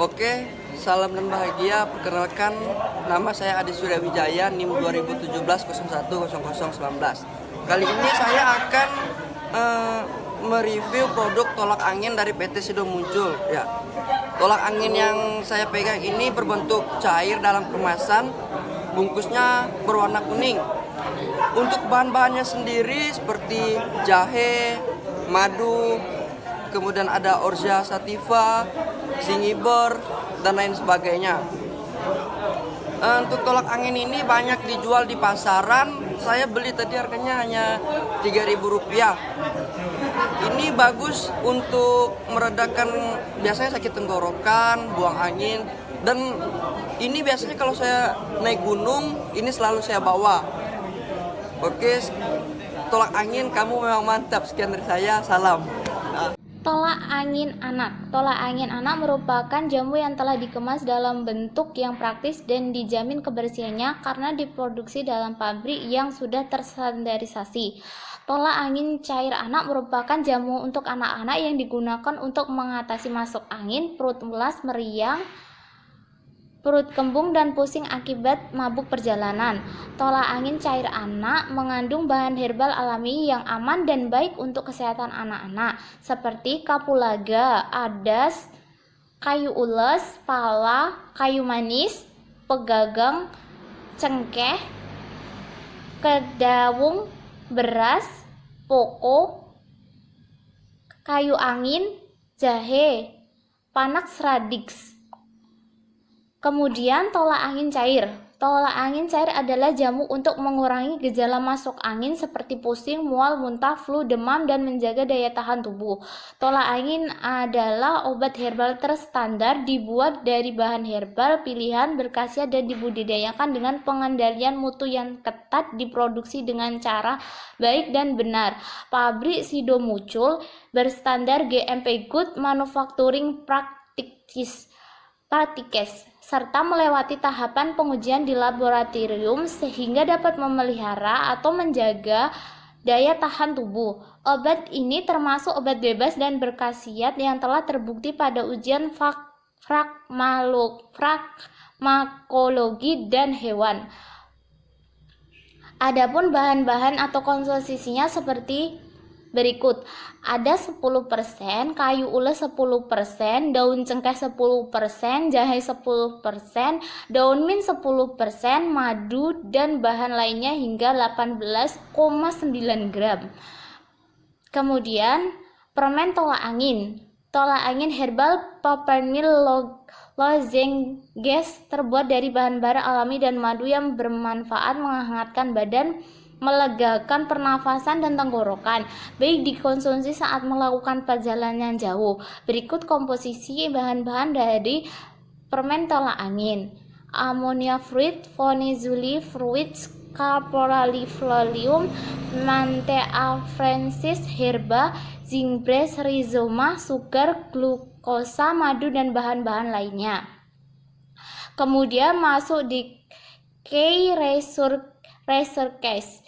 Oke, salam dan bahagia. Perkenalkan, nama saya Adi Surya Wijaya, NIM 2017 01 00 19. Kali ini saya akan mereview produk tolak angin dari PT Sido Muncul. Ya, tolak angin yang saya pegang ini berbentuk cair dalam kemasan, bungkusnya berwarna kuning. Untuk bahan-bahannya sendiri seperti jahe, madu, kemudian ada orza sativa, zingiber, dan lain sebagainya. Untuk tolak angin ini banyak dijual di pasaran. Saya beli tadi harganya hanya Rp3.000. Ini bagus untuk meredakan biasanya sakit tenggorokan, buang angin. Dan ini biasanya kalau saya naik gunung, ini selalu saya bawa. Oke, tolak angin kamu memang mantap. Sekian dari saya, salam. Tolak angin anak. Tolak angin anak merupakan jamu yang telah dikemas dalam bentuk yang praktis dan dijamin kebersihannya karena diproduksi dalam pabrik yang sudah terstandarisasi. Tolak angin cair anak merupakan jamu untuk anak-anak yang digunakan untuk mengatasi masuk angin, perut mulas, meriang, perut kembung, dan pusing akibat mabuk perjalanan. Tolak angin cair anak mengandung bahan herbal alami yang aman dan baik untuk kesehatan anak-anak, seperti kapulaga, adas, kayu ules, pala, kayu manis, pegagang, cengkeh, kedawung, beras, poko, kayu angin, jahe, panax radix. Kemudian tolak angin cair. Tolak angin cair adalah jamu untuk mengurangi gejala masuk angin seperti pusing, mual, muntah, flu, demam, dan menjaga daya tahan tubuh. Tolak angin adalah obat herbal terstandar, dibuat dari bahan herbal pilihan, berkhasiat dan dibudidayakan dengan pengendalian mutu yang ketat, diproduksi dengan cara baik dan benar. Pabrik Sido Muncul berstandar GMP Good Manufacturing Practices serta melewati tahapan pengujian di laboratorium sehingga dapat memelihara atau menjaga daya tahan tubuh. Obat ini termasuk obat bebas dan berkhasiat yang telah terbukti pada ujian farmakologi dan hewan. Adapun bahan-bahan atau komposisinya seperti berikut. Ada 10%, kayu ules 10%, daun cengkeh 10%, jahe 10%, daun mint 10%, madu dan bahan lainnya hingga 18,9 gram. Kemudian permen tolak angin. Tolak angin herbal peppermint lozenges terbuat dari bahan-bahan alami dan madu yang bermanfaat menghangatkan badan, melegakan pernafasan dan tenggorokan, baik dikonsumsi saat melakukan perjalanan jauh. Berikut komposisi bahan-bahan dari permen tolak angin: ammonia fruit, fonizuli fruit, scaporaliflorium, mantea francis herba, zingbread, rhizoma, sugar, glukosa, madu, dan bahan-bahan lainnya. Kemudian masuk di key research case.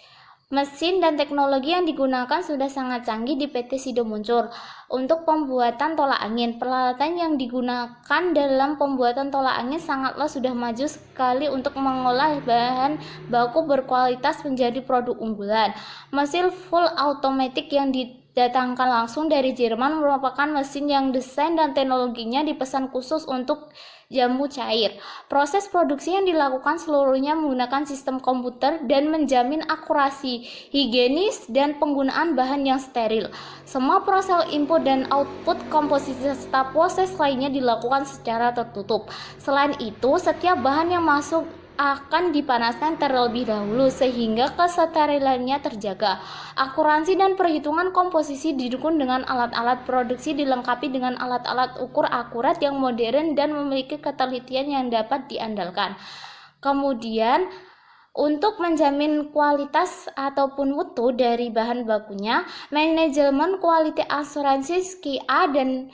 Mesin dan teknologi yang digunakan sudah sangat canggih di PT Sido Muncul untuk pembuatan tolak angin. Peralatan yang digunakan dalam pembuatan tolak angin sangatlah sudah maju sekali untuk mengolah bahan baku berkualitas menjadi produk unggulan. Mesin full automatic yang didatangkan langsung dari Jerman merupakan mesin yang desain dan teknologinya dipesan khusus untuk jamu cair. Proses produksi yang dilakukan seluruhnya menggunakan sistem komputer dan menjamin akurasi, higienis, dan penggunaan bahan yang steril. Semua proses input dan output komposisi serta proses lainnya dilakukan secara tertutup. Selain itu, setiap bahan yang masuk akan dipanaskan terlebih dahulu sehingga kesterilannya terjaga. Akurasi dan perhitungan komposisi didukung dengan alat-alat produksi dilengkapi dengan alat-alat ukur akurat yang modern dan memiliki ketelitian yang dapat diandalkan. Kemudian untuk menjamin kualitas ataupun mutu dari bahan bakunya, manajemen quality assurance QA dan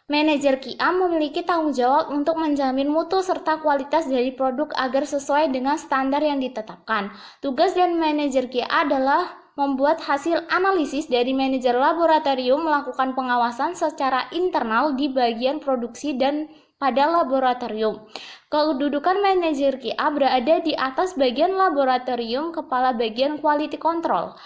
manajer QA memiliki tanggung jawab untuk menjamin mutu serta kualitas dari produk agar sesuai dengan standar yang ditetapkan. Tugas dan manajer QA adalah membuat hasil analisis dari manajer laboratorium, melakukan pengawasan secara internal di bagian produksi dan pada laboratorium. Kedudukan manajer QA berada di atas bagian laboratorium kepala bagian quality control.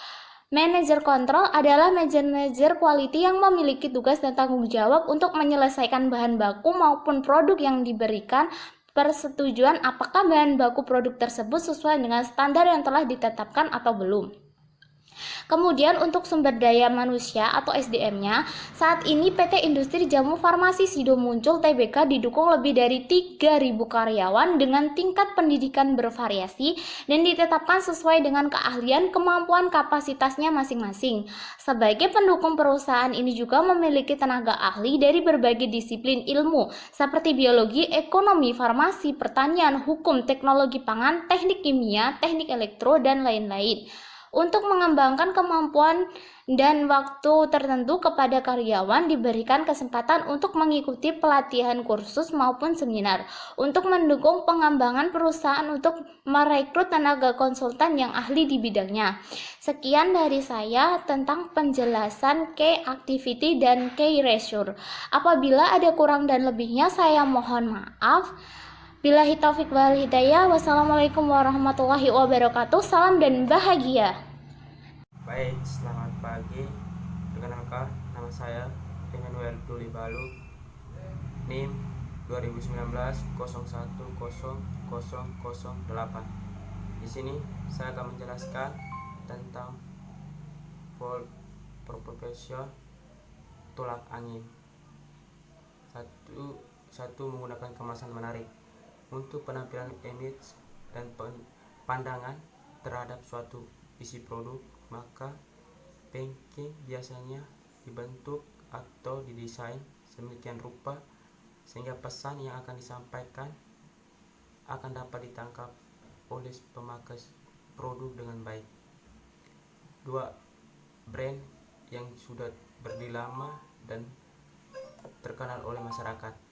Manajer kontrol adalah manajer quality yang memiliki tugas dan tanggung jawab untuk menyelesaikan bahan baku maupun produk yang diberikan persetujuan apakah bahan baku produk tersebut sesuai dengan standar yang telah ditetapkan atau belum. Kemudian untuk sumber daya manusia atau SDM-nya, saat ini PT Industri Jamu Farmasi Sido Muncul Tbk didukung lebih dari 3.000 karyawan dengan tingkat pendidikan bervariasi dan ditetapkan sesuai dengan keahlian kemampuan kapasitasnya masing-masing. Sebagai pendukung perusahaan ini juga memiliki tenaga ahli dari berbagai disiplin ilmu seperti biologi, ekonomi, farmasi, pertanian, hukum, teknologi pangan, teknik kimia, teknik elektro, dan lain-lain. Untuk mengembangkan kemampuan dan waktu tertentu kepada karyawan diberikan kesempatan untuk mengikuti pelatihan kursus maupun seminar untuk mendukung pengembangan perusahaan untuk merekrut tenaga konsultan yang ahli di bidangnya. Sekian dari saya tentang penjelasan key activity dan key ratio. Apabila ada kurang dan lebihnya saya mohon maaf. Billahi taufik wal hidayah. Wassalamualaikum warahmatullahi wabarakatuh. Salam dan bahagia. Baik, selamat pagi. Perkenalkan, nama saya Emmanuel Duli Balu, NIM 2019-010008. Di sini saya akan menjelaskan tentang volt propulsion tolak angin. Satu menggunakan kemasan menarik. Untuk penampilan image dan pandangan terhadap suatu isi produk, maka packaging biasanya dibentuk atau didesain sedemikian rupa sehingga pesan yang akan disampaikan akan dapat ditangkap oleh pemakai produk dengan baik. Dua brand yang sudah berdiri lama dan terkenal oleh masyarakat.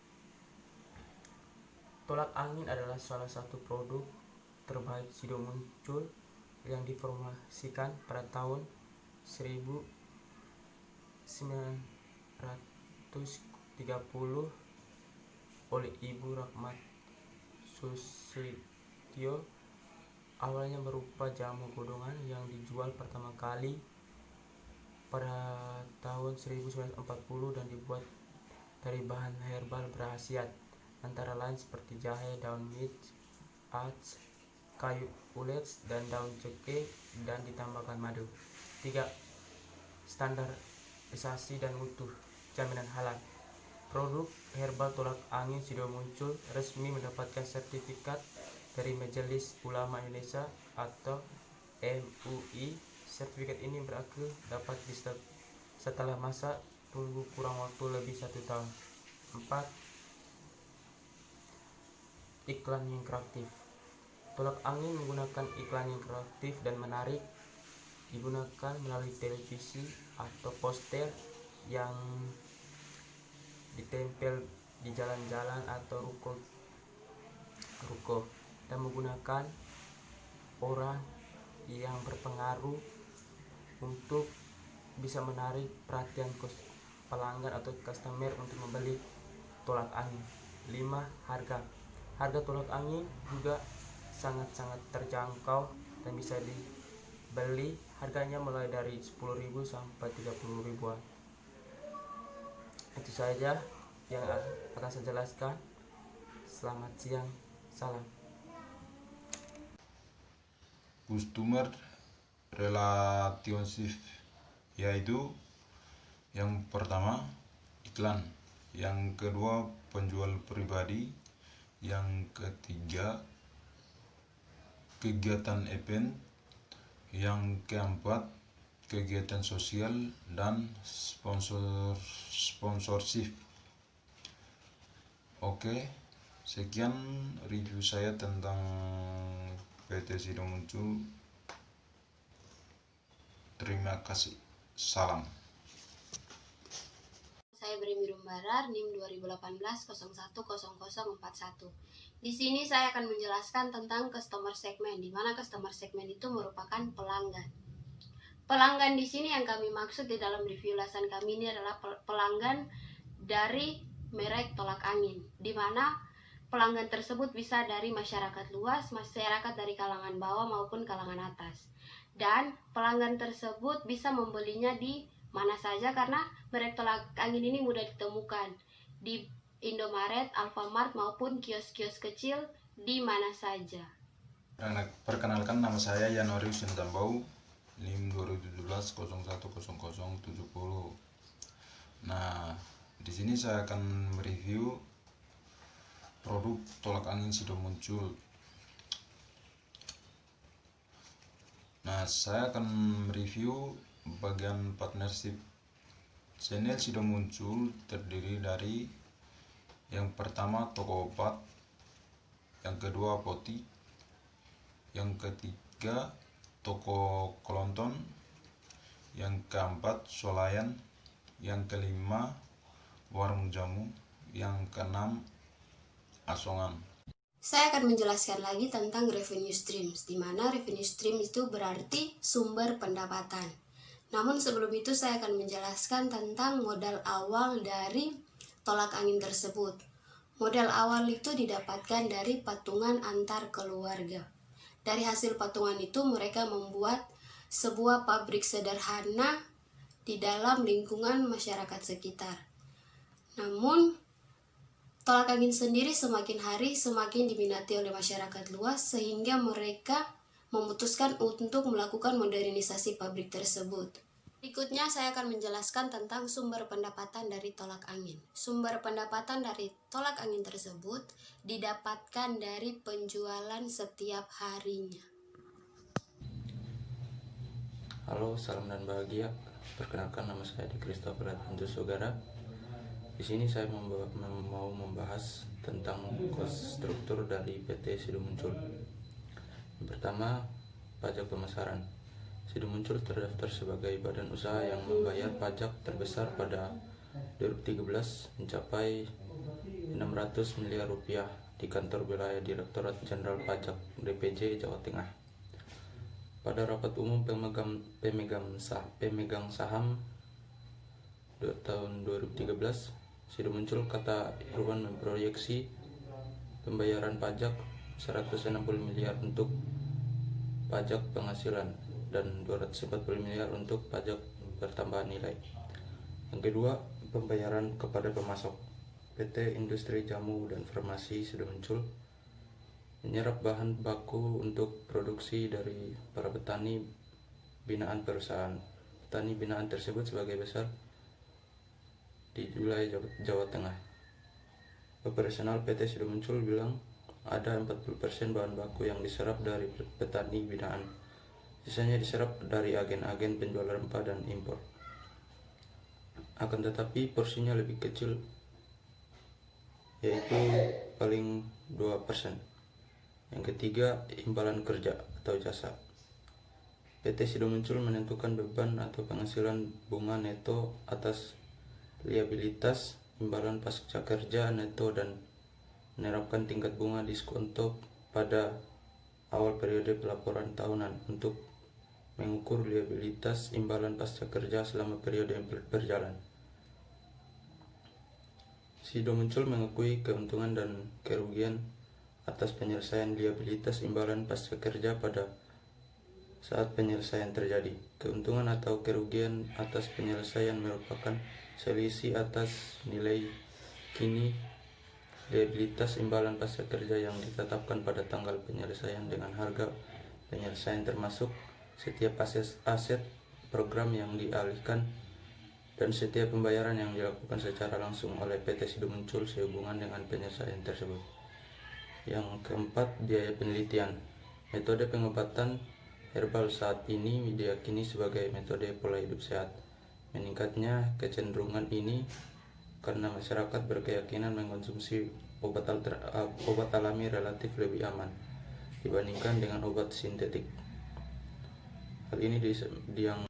Tolak angin adalah salah satu produk terbaik Sido Muncul yang diformulasikan pada tahun 1930 oleh Ibu Rahmat Susityo. Awalnya berupa jamu godongan yang dijual pertama kali pada tahun 1940 dan dibuat dari bahan herbal berkhasiat antara lain seperti jahe, daun mint, ats, kayu ulet, dan daun cengkeh, dan ditambahkan madu. 3. Standarisasi dan mutu jaminan halal. Produk herbal tolak angin Sido Muncul resmi mendapatkan sertifikat dari Majelis Ulama Indonesia atau MUI. Sertifikat ini berlaku dapat setelah masa tunggu kurang waktu lebih 1 tahun. 4. Iklan yang kreatif. Tolak angin menggunakan iklan yang kreatif dan menarik, digunakan melalui televisi atau poster yang ditempel di jalan-jalan atau ruko dan menggunakan orang yang berpengaruh untuk bisa menarik perhatian pelanggan atau customer untuk membeli tolak angin. 5. Harga tolak angin juga sangat-sangat terjangkau dan bisa dibeli. Harganya mulai dari 10.000 sampai 30 ribuan. Itu saja yang akan saya jelaskan. Selamat siang, salam. Customer relationship, yaitu yang pertama iklan, yang kedua penjual pribadi, yang ketiga kegiatan event, yang keempat kegiatan sosial dan sponsorship. Oke, sekian review saya tentang PT Sido Muncul. Terima kasih. Salam. Saya Brimi Rumbarar, NIM 2018-010041. Di sini saya akan menjelaskan tentang customer segment, di mana customer segment itu merupakan pelanggan. Pelanggan di sini yang kami maksud di dalam review ulasan kami ini adalah pelanggan dari merek tolak angin, di mana pelanggan tersebut bisa dari masyarakat luas, masyarakat dari kalangan bawah maupun kalangan atas. Dan pelanggan tersebut bisa membelinya di mana saja karena merek tolak angin ini mudah ditemukan di Indomaret, Alfamart maupun kios-kios kecil di mana saja. Perkenalkan, nama saya Yanorius Tambau, NIM 2017 010070. Nah, di sini saya akan mereview produk tolak angin Sido Muncul. Nah, saya akan mereview bagian partnership. Channel Sido Muncul terdiri dari yang pertama toko obat, yang kedua apotik, yang ketiga toko kelonton, yang keempat swalayan, yang kelima warung jamu, yang keenam asongan. Saya akan menjelaskan lagi tentang revenue streams, di mana revenue stream itu berarti sumber pendapatan. Namun sebelum itu saya akan menjelaskan tentang modal awal dari tolak angin tersebut. Modal awal itu didapatkan dari patungan antar keluarga. Dari hasil patungan itu mereka membuat sebuah pabrik sederhana di dalam lingkungan masyarakat sekitar. Namun tolak angin sendiri semakin hari semakin diminati oleh masyarakat luas sehingga mereka memutuskan untuk melakukan modernisasi pabrik tersebut. Berikutnya saya akan menjelaskan tentang sumber pendapatan dari tolak angin. Sumber pendapatan dari tolak angin tersebut didapatkan dari penjualan setiap harinya. Halo, salam dan bahagia. Perkenalkan, nama saya Christopher Antus Sogara. Di sini saya mau membahas tentang cost struktur dari PT Sido Muncul. Yang pertama, pajak pemasaran. Sido Muncul terdaftar sebagai badan usaha yang membayar pajak terbesar pada 2013 mencapai 600 miliar rupiah di kantor wilayah Direktorat Jenderal Pajak DPJ Jawa Tengah. Pada rapat umum pemegang saham tahun 2013, Sido Muncul kata Irwan memproyeksi pembayaran pajak 160 miliar untuk pajak penghasilan dan 240 miliar untuk pajak pertambahan nilai. Yang kedua, pembayaran kepada pemasok. PT Industri Jamu dan Farmasi Sido Muncul menyerap bahan baku untuk produksi dari para petani binaan perusahaan. Petani binaan tersebut sebagai besar di wilayah Jawa Tengah. Operasional PT Sido Muncul bilang ada 40% bahan baku yang diserap dari petani binaan. Sisanya diserap dari agen-agen penjual rempah dan impor. Akan tetapi porsinya lebih kecil, yaitu paling 2%. Yang ketiga, imbalan kerja atau jasa. PT Sido Muncul menentukan beban atau penghasilan bunga neto atas liabilitas, imbalan pasca kerja neto dan menerapkan tingkat bunga diskonto pada awal periode pelaporan tahunan untuk mengukur liabilitas imbalan pasca kerja selama periode yang berjalan. Sido Muncul mengakui keuntungan dan kerugian atas penyelesaian liabilitas imbalan pasca kerja pada saat penyelesaian terjadi. Keuntungan atau kerugian atas penyelesaian merupakan selisih atas nilai kini liabilitas imbalan pasca kerja yang ditetapkan pada tanggal penyelesaian dengan harga penyelesaian termasuk setiap aset program yang dialihkan dan setiap pembayaran yang dilakukan secara langsung oleh PT Sido Muncul sehubungan dengan penyelesaian tersebut. Yang keempat, biaya penelitian. Metode pengobatan herbal saat ini diyakini sebagai metode pola hidup sehat. Meningkatnya kecenderungan ini karena masyarakat berkeyakinan mengkonsumsi obat alami relatif lebih aman dibandingkan dengan obat sintetik. Hal ini yang